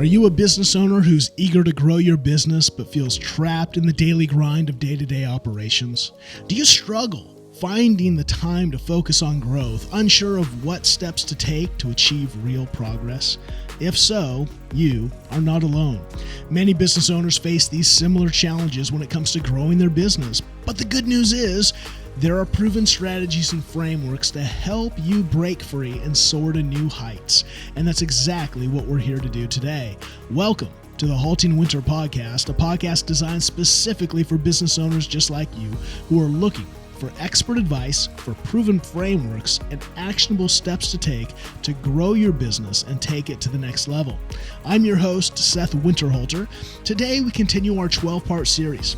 Are you a business owner who's eager to grow your business but feels trapped in the daily grind of day-to-day operations? Do you struggle finding the time to focus on growth, unsure of what steps to take to achieve real progress? If so, you are not alone. Many business owners face these similar challenges when it comes to growing their business, but the good news is there are proven strategies and frameworks to help you break free and soar to new heights. And that's exactly what we're here to do today. Welcome to the HaltingWinter Podcast, a podcast designed specifically for business owners just like you who are looking for expert advice, for proven frameworks, and actionable steps to take to grow your business and take it to the next level. I'm your host, Seth Winterhalter. Today, we continue our 12-part series.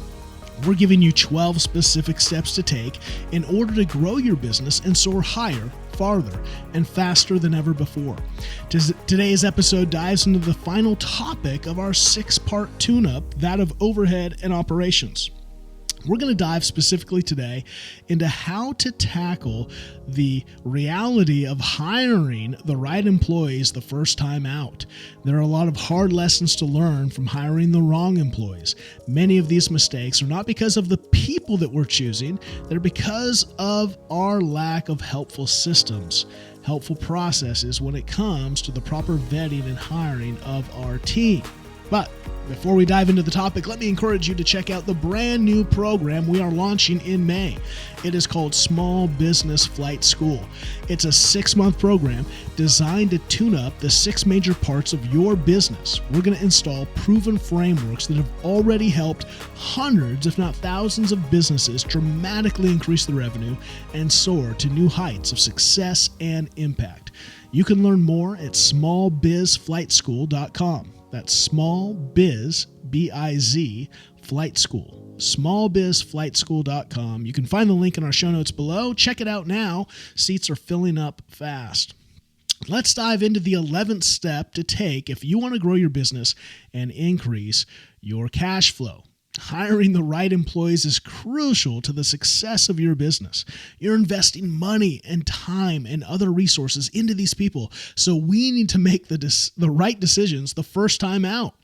We're giving you 12 specific steps to take in order to grow your business and soar higher, farther, and faster than ever before. Today's episode dives into the final topic of our 6-part tune-up, that of overhead and operations. We're going to dive specifically today into how to tackle the reality of hiring the right employees the first time out. There are a lot of hard lessons to learn from hiring the wrong employees. Many of these mistakes are not because of the people that we're choosing, they're because of our lack of helpful systems, helpful processes when it comes to the proper vetting and hiring of our team. But before we dive into the topic, let me encourage you to check out the brand new program we are launching in May. It is called Small Business Flight School. It's a 6-month program designed to tune up the 6 major parts of your business. We're going to install proven frameworks that have already helped hundreds, if not thousands, of businesses dramatically increase their revenue and soar to new heights of success and impact. You can learn more at smallbizflightschool.com. That's smallbiz, B-I-Z, flight school. smallbizflightschool.com. You can find the link in our show notes below. Check it out now. Seats are filling up fast. Let's dive into the 11th step to take if you want to grow your business and increase your cash flow. Hiring the right employees is crucial to the success of your business. You're investing money and time and other resources into these people, so we need to make the right decisions the first time out.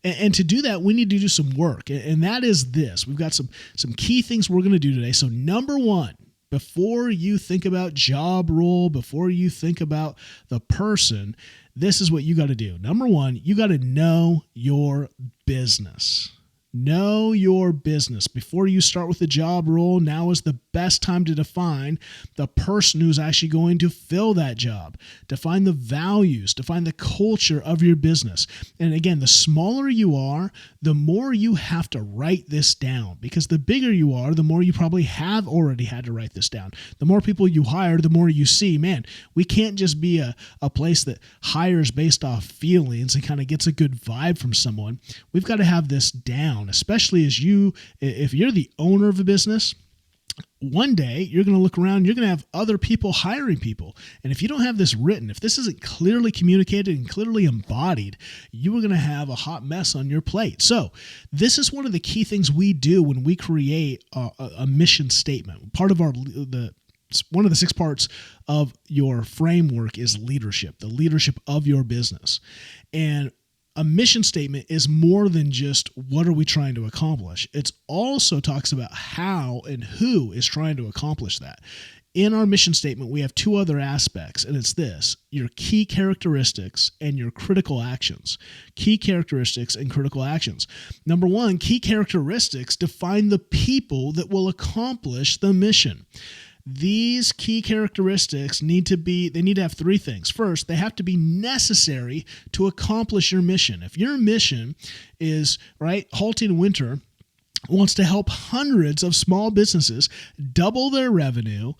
And to do that, we need to do some work, and that is this. We've got some key things we're going to do today. So number one, before you think about job role, before you think about the person, this is what you got to do. Number one, you got to know your business. Know your business. Before you start with the job role, now is the best time to define the person who's actually going to fill that job. Define the values, define the culture of your business. And again, the smaller you are, the more you have to write this down, because the bigger you are, the more you probably have already had to write this down. The more people you hire, the more you see, man, we can't just be a place that hires based off feelings and kind of gets a good vibe from someone. We've got to have this down, especially if you're the owner of a business. One day you're going to look around, you're going to have other people hiring people. And if you don't have this written, if this isn't clearly communicated and clearly embodied, you are going to have a hot mess on your plate. So this is one of the key things we do when we create a mission statement. Part of one of the 6 parts of your framework is leadership, the leadership of your business. And a mission statement is more than just what are we trying to accomplish. It also talks about how and who is trying to accomplish that. In our mission statement, we have 2 other aspects, and it's this: your key characteristics and your critical actions. Key characteristics and critical actions. Number 1, key characteristics define the people that will accomplish the mission. These key characteristics need to have 3 things. First, they have to be necessary to accomplish your mission. If your mission is, HaltingWinter wants to help hundreds of small businesses double their revenue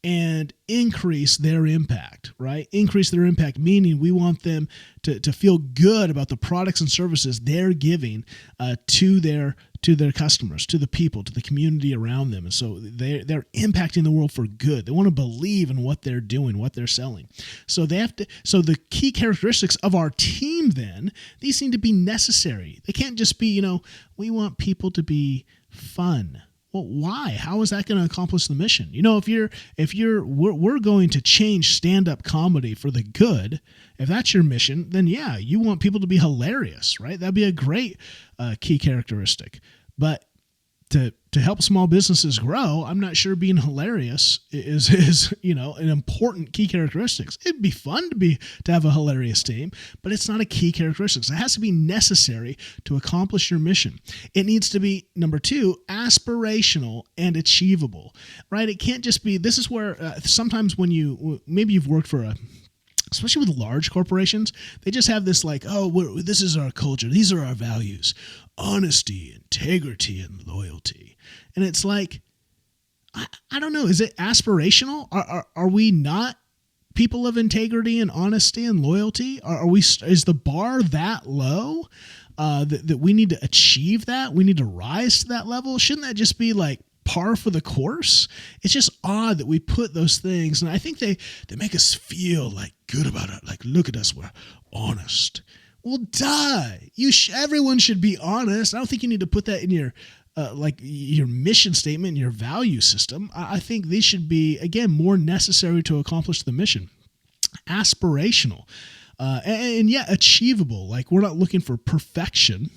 and increase their impact, right? Increase their impact, meaning we want them to feel good about the products and services they're giving to their customers, to the people, to the community around them. And so they're impacting the world for good. They want to believe in what they're doing, what they're selling. So the key characteristics of our team then, these need to be necessary. They can't just be, we want people to be fun. Well, why? How is that going to accomplish the mission? We're going to change stand-up comedy for the good. If that's your mission, then yeah, you want people to be hilarious, right? That'd be a great key characteristic. But to help small businesses grow, I'm not sure being hilarious is an important key characteristics. It'd be fun to have a hilarious team, but it's not a key characteristic. It has to be necessary to accomplish your mission. It needs to be, number 2, aspirational and achievable, right? It can't just be, this is where sometimes when maybe you've worked for especially with large corporations, they just have this like, this is our culture. These are our values: honesty, integrity, and loyalty. And it's like, I don't know. Is it aspirational? Are we not people of integrity and honesty and loyalty? Is the bar that low that we need to achieve that? We need to rise to that level? Shouldn't that just be like par for the course? It's just odd that we put those things, and I think they make us feel like good about it. Like, look at us, we're honest. Well, duh. Everyone should be honest. I don't think you need to put that in your your mission statement, your value system. I think these should be, again, more necessary to accomplish the mission. Aspirational, and yet achievable. Like, we're not looking for perfection.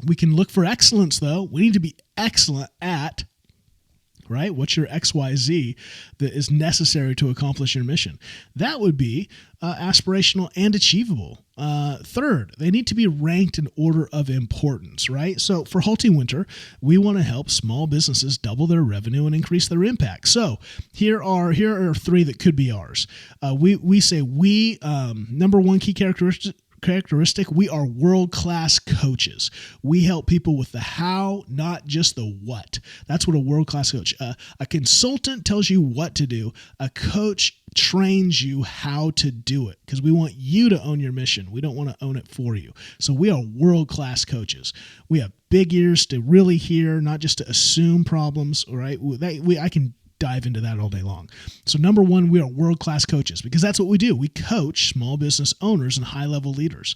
We can look for excellence, though. We need to be excellent at, right? What's your XYZ that is necessary to accomplish your mission? That would be aspirational and achievable. Third, they need to be ranked in order of importance, right? So for HaltingWinter, we want to help small businesses double their revenue and increase their impact. So here are 3 that could be ours. We say number 1 key characteristic, we are world-class coaches. We help people with the how, not just the what. That's what a world-class coach. A consultant tells you what to do. A coach trains you how to do it, because we want you to own your mission. We don't want to own it for you. So we are world-class coaches. We have big ears to really hear, not just to assume problems, right? I can dive into that all day long. So number 1, we are world-class coaches, because that's what we do. We coach small business owners and high-level leaders.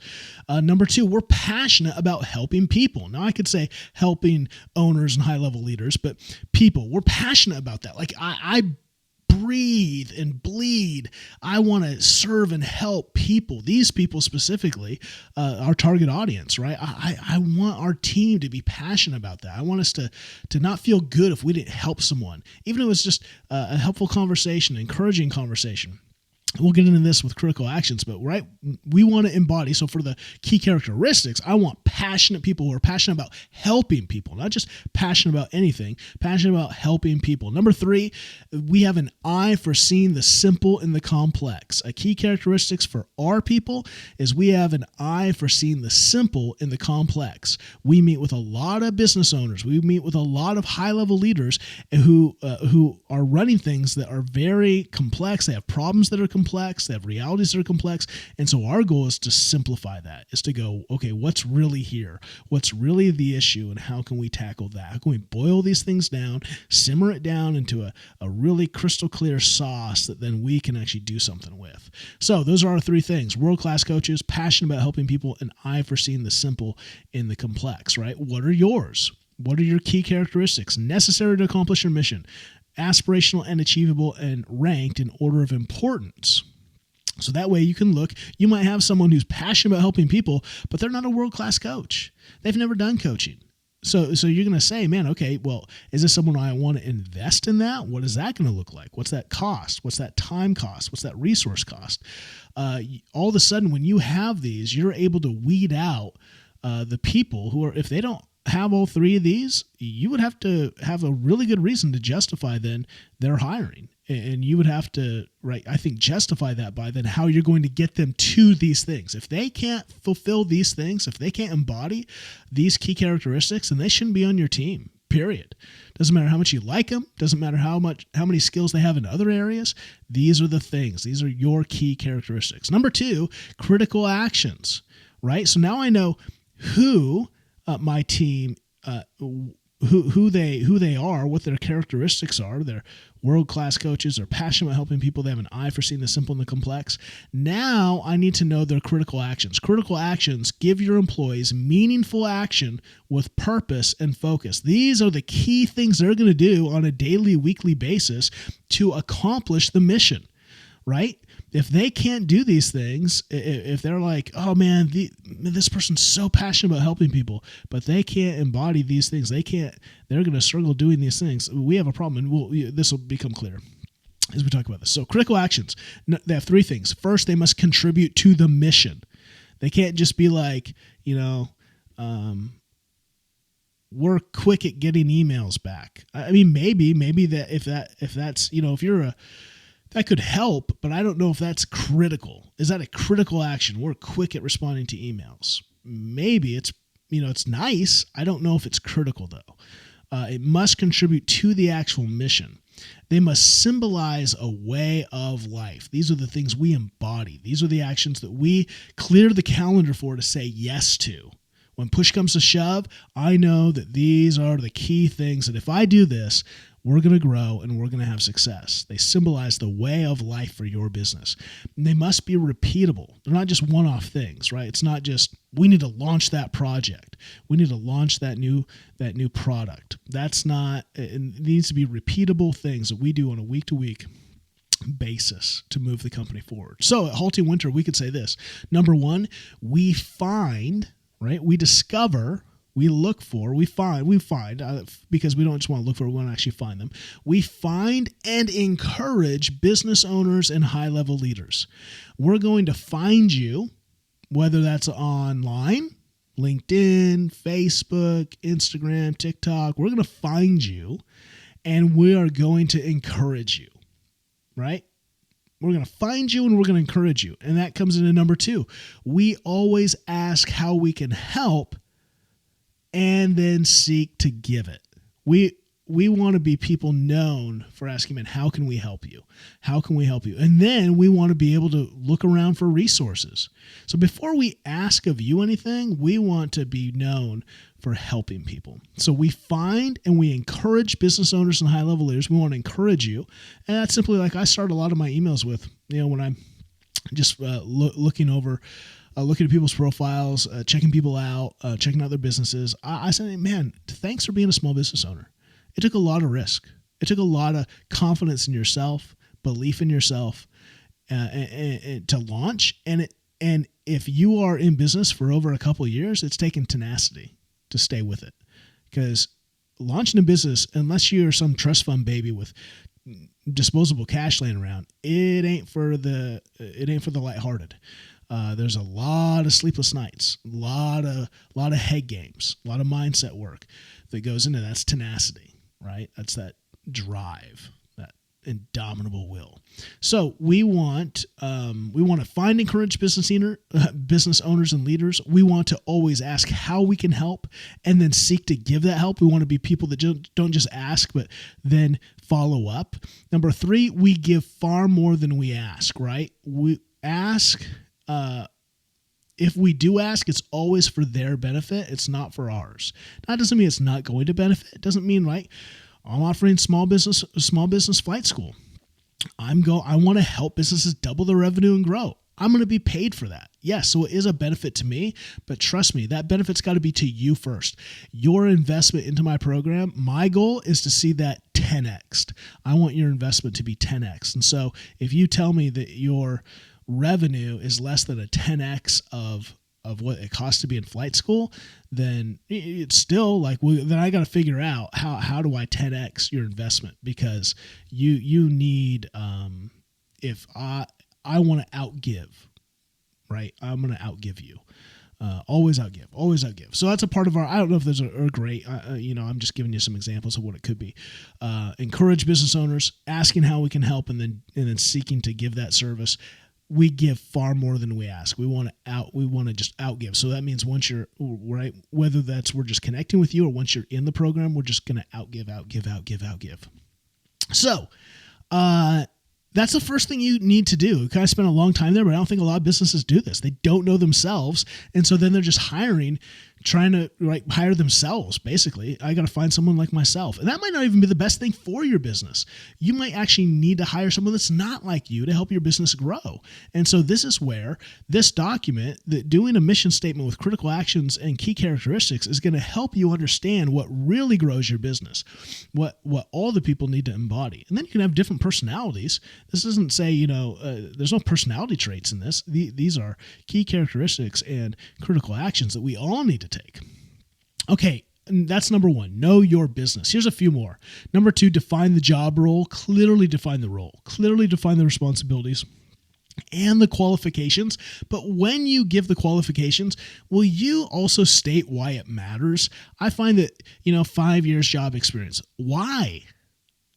Number 2, we're passionate about helping people. Now, I could say helping owners and high-level leaders, but people, we're passionate about that. Like, I breathe and bleed. I want to serve and help people, these people specifically, our target audience, right? I want our team to be passionate about that. I want us to not feel good if we didn't help someone, even if it was just a helpful conversation, encouraging conversation. We'll get into this with critical actions, but right, we want to embody. So for the key characteristics, I want passionate people who are passionate about helping people, not just passionate about anything, passionate about helping people. Number 3, we have an eye for seeing the simple in the complex. A key characteristics for our people is we have an eye for seeing the simple in the complex. We meet with a lot of business owners. We meet with a lot of high-level leaders who are running things that are very complex. They have problems that are complex, they have realities that are complex, and so our goal is to simplify that, is to go, okay, what's really here? What's really the issue, and how can we tackle that? How can we boil these things down, simmer it down into a really crystal clear sauce that then we can actually do something with? So those are our 3 things: world-class coaches, passionate about helping people, and eye for seeing the simple in the complex, right? What are yours? What are your key characteristics necessary to accomplish your mission? Aspirational and achievable, and ranked in order of importance. So that way you can look, you might have someone who's passionate about helping people, but they're not a world-class coach. They've never done coaching. So you're going to say, man, okay, well, is this someone I want to invest in that? What is that going to look like? What's that cost? What's that time cost? What's that resource cost? All of a sudden, when you have these, you're able to weed out the people who are, if they don't have all 3 of these, you would have to have a really good reason to justify then their hiring. And you would have to, right, I think, justify that by then how you're going to get them to these things. If they can't fulfill these things, if they can't embody these key characteristics, then they shouldn't be on your team, period. Doesn't matter how much you like them. Doesn't matter how many skills they have in other areas. These are the things. These are your key characteristics. Number 2, critical actions, right? So now I know who my team who they are, what their characteristics are. They're world-class coaches. They're passionate about helping people. They have an eye for seeing the simple and the complex. Now I need to know their critical actions. Critical actions give your employees meaningful action with purpose and focus. These are the key things they're going to do on a daily, weekly basis to accomplish the mission, right? If they can't do these things, if they're like, oh man, this person's so passionate about helping people, but they can't embody these things, they're going to struggle doing these things, we have a problem, and this will become clear as we talk about this. So critical actions, they have three things. First, they must contribute to the mission. They can't just be like, we're quick at getting emails back. I mean, maybe that if that's, if you're that could help, but I don't know if that's critical. Is that a critical action? We're quick at responding to emails. Maybe it's nice. I don't know if it's critical though. It must contribute to the actual mission. They must symbolize a way of life. These are the things we embody. These are the actions that we clear the calendar for to say yes to. When push comes to shove, I know that these are the key things that if I do this, we're going to grow and we're going to have success. They symbolize the way of life for your business. And they must be repeatable. They're not just one-off things, right? It's not just, we need to launch that project. We need to launch that new product. That's not, it needs to be repeatable things that we do on a week-to-week basis to move the company forward. So at Halting Winter, we could say this. Number one, we find, right? We discover, we look for, we find, because we don't just want to look for, we want to actually find them. We find and encourage business owners and high-level leaders. We're going to find you, whether that's online, LinkedIn, Facebook, Instagram, TikTok. We're going to find you, and we are going to encourage you, right? We're going to find you and we're going to encourage you. And that comes into number two. We always ask how we can help and then seek to give it. We want to be people known for asking, man, how can we help you? How can we help you? And then we want to be able to look around for resources. So before we ask of you anything, we want to be known for helping people. So we find and we encourage business owners and high-level leaders. We want to encourage you. And that's simply like I start a lot of my emails with, when I'm just looking at people's profiles, checking people out, checking out their businesses. I say, man, thanks for being a small business owner. It took a lot of risk. It took a lot of confidence in yourself, belief in yourself, and to launch. And if you are in business for over a couple of years, it's taken tenacity to stay with it. Because launching a business, unless you're some trust fund baby with disposable cash laying around, it ain't for the lighthearted. There's a lot of sleepless nights, a lot of head games, a lot of mindset work that goes into that. That's tenacity, right? That's that drive, that indomitable will. So we want to find and encourage business owners and leaders. We want to always ask how we can help and then seek to give that help. We want to be people that don't just ask, but then follow up. Number three, we give far more than we ask, right? We ask. If we do ask, it's always for their benefit. It's not for ours. That doesn't mean it's not going to benefit. It doesn't mean, right, I'm offering small business flight school. I want to help businesses double their revenue and grow. I'm going to be paid for that. Yes, so it is a benefit to me, but trust me, that benefit's got to be to you first. Your investment into my program, my goal is to see that 10x. I want your investment to be 10x. And so if you tell me that your revenue is less than a 10x of what it costs to be in flight school, then it's still like, then I got to figure out how do I 10x your investment, because you need, if I want to outgive, right? I'm going to outgive you. Always outgive. So that's a part of our, I don't know if there's a great, I'm just giving you some examples of what it could be. Encourage business owners, asking how we can help, and then seeking to give that service. We give far more than we ask. We want to just outgive. So that means once you're right, whether that's we're just connecting with you or once you're in the program, we're just going to outgive. So, that's the first thing you need to do. We kind of spent a long time there, but I don't think a lot of businesses do this. They don't know themselves. And so then they're just hiring trying to hire themselves. Basically, I got to find someone like myself. And that might not even be the best thing for your business. You might actually need to hire someone that's not like you to help your business grow. And so this is where this document, that doing a mission statement with critical actions and key characteristics, is going to help you understand what really grows your business, what all the people need to embody. And then you can have different personalities. This doesn't say, there's no personality traits in this. These are key characteristics and critical actions that we all need to take. Okay, that's number one. Know your business. Here's a few more. Number two, define the job role. Clearly define the role. Clearly define the responsibilities and the qualifications. But when you give the qualifications, will you also state why it matters? I find that, 5 years job experience. Why?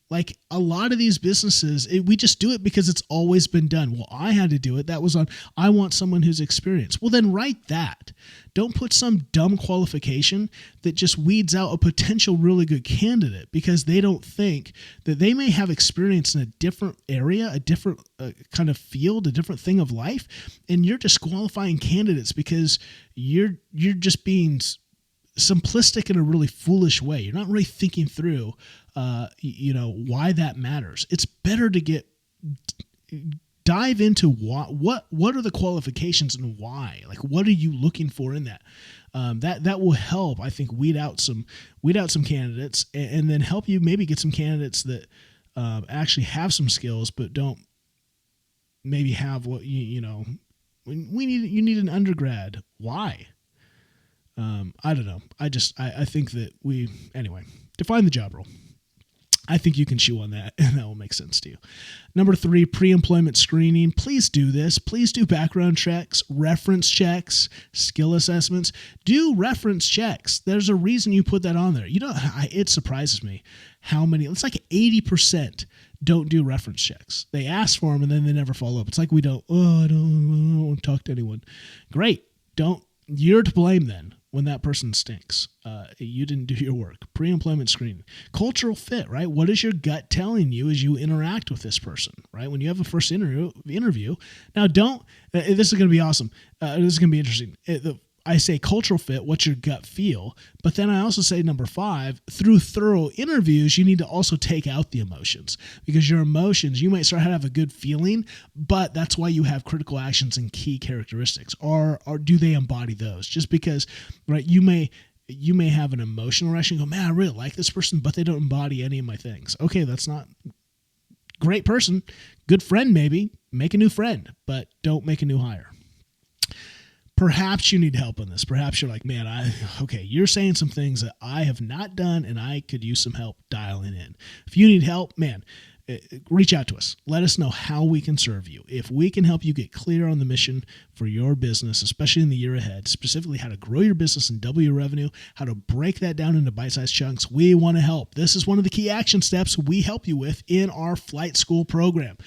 Like a lot of these businesses, we just do it because it's always been done. Well, I had to do it. That was on, I want someone who's experienced. Well, then write that. Don't put some dumb qualification that just weeds out a potential really good candidate because they don't think that they may have experience in a different area, a different kind of field, a different thing of life. And you're disqualifying candidates because you're just being simplistic in a really foolish way. You're not really thinking through, why that matters. It's better to dive into what are the qualifications and why. Like, what are you looking for in that? That will help, I think, weed out some candidates, and then help you maybe get some candidates that actually have some skills but don't maybe have what you need an undergrad. Why? I don't know. I think that define the job role. I think you can chew on that and that will make sense to you. Number 3, pre-employment screening. Please do this. Please do background checks, reference checks, skill assessments. Do reference checks. There's a reason you put that on there. It surprises me how many, it's like 80% don't do reference checks. They ask for them and then they never follow up. It's like I don't want to talk to anyone. Great. You're to blame then. When that person stinks, you didn't do your work. Pre-employment screening. Cultural fit, right? What is your gut telling you as you interact with this person, right? When you have a first interview. Now, this is going to be awesome. This is going to be interesting. I say cultural fit, what's your gut feel? But then I also say number 5, through thorough interviews, you need to also take out the emotions, because your emotions, you might start to have a good feeling, but that's why you have critical actions and key characteristics. Or do they embody those? Just because, right, you may have an emotional reaction and go, man, I really like this person, but they don't embody any of my things. Okay, that's not great person. Good friend, maybe. Make a new friend, but don't make a new hire. Perhaps you need help on this. Perhaps you're like, man, you're saying some things that I have not done and I could use some help dialing in. If you need help, man, reach out to us. Let us know how we can serve you. If we can help you get clear on the mission for your business, especially in the year ahead, specifically how to grow your business and double your revenue, how to break that down into bite-sized chunks, we want to help. This is one of the key action steps we help you with in our flight school program.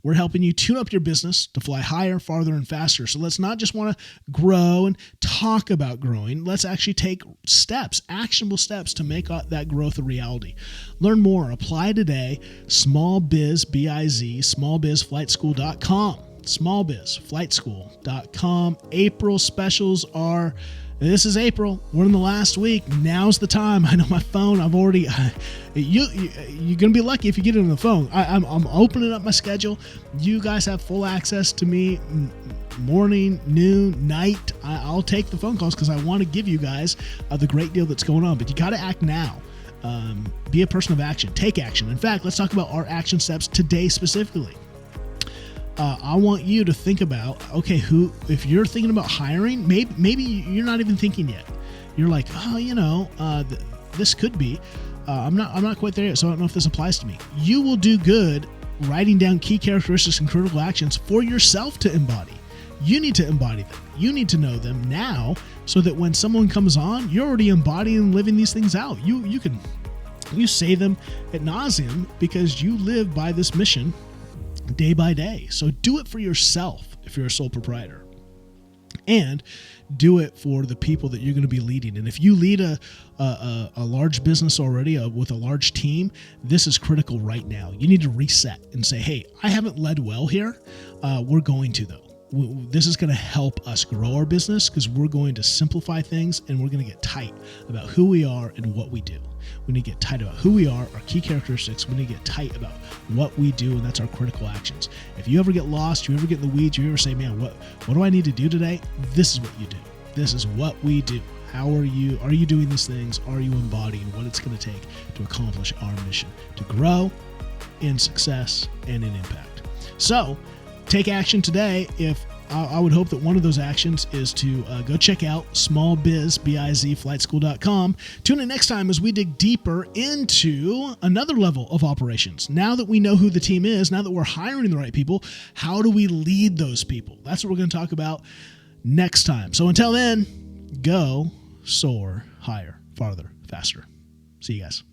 We're helping you tune up your business to fly higher, farther, and faster. So let's not just want to grow and talk about growing. Let's actually take steps, actionable steps to make that growth a reality. Learn more. Apply today. smallbizflightschool.com. smallbizflightschool.com. April specials are... This is April. We're in the last week. Now's the time. I know my phone. I've already. You're gonna be lucky if you get it on the phone. I'm opening up my schedule. You guys have full access to me, morning, noon, night. I'll take the phone calls because I want to give you guys the great deal that's going on. But you got to act now. Be a person of action. Take action. In fact, let's talk about our action steps today specifically. I want you to think about, if you're thinking about hiring, maybe you're not even thinking yet. You're like, this could be, I'm not quite there yet, so I don't know if this applies to me. You will do good writing down key characteristics and critical actions for yourself to embody. You need to embody them. You need to know them now so that when someone comes on, you're already embodying and living these things out. You say them ad nauseum because you live by this mission day by day. So do it for yourself if you're a sole proprietor, and do it for the people that you're going to be leading. And if you lead a large business already with a large team, this is critical right now. You need to reset and say, hey, I haven't led well here. We're going to, though. this is going to help us grow our business because we're going to simplify things and we're going to get tight about who we are and what we do. We need to get tight about who we are, our key characteristics. We need to get tight about what we do, and that's our critical actions. If you ever get lost, you ever get in the weeds, you ever say, man, what do I need to do today? This is what you do. This is what we do. How are you? Are you doing these things? Are you embodying what it's going to take to accomplish our mission, to grow in success and in impact? So take action today. If I would hope that one of those actions is to go check out smallbizflightschool.com. Tune in next time as we dig deeper into another level of operations. Now that we know who the team is, now that we're hiring the right people, how do we lead those people? That's what we're going to talk about next time. So until then, go, soar, higher, farther, faster. See you guys.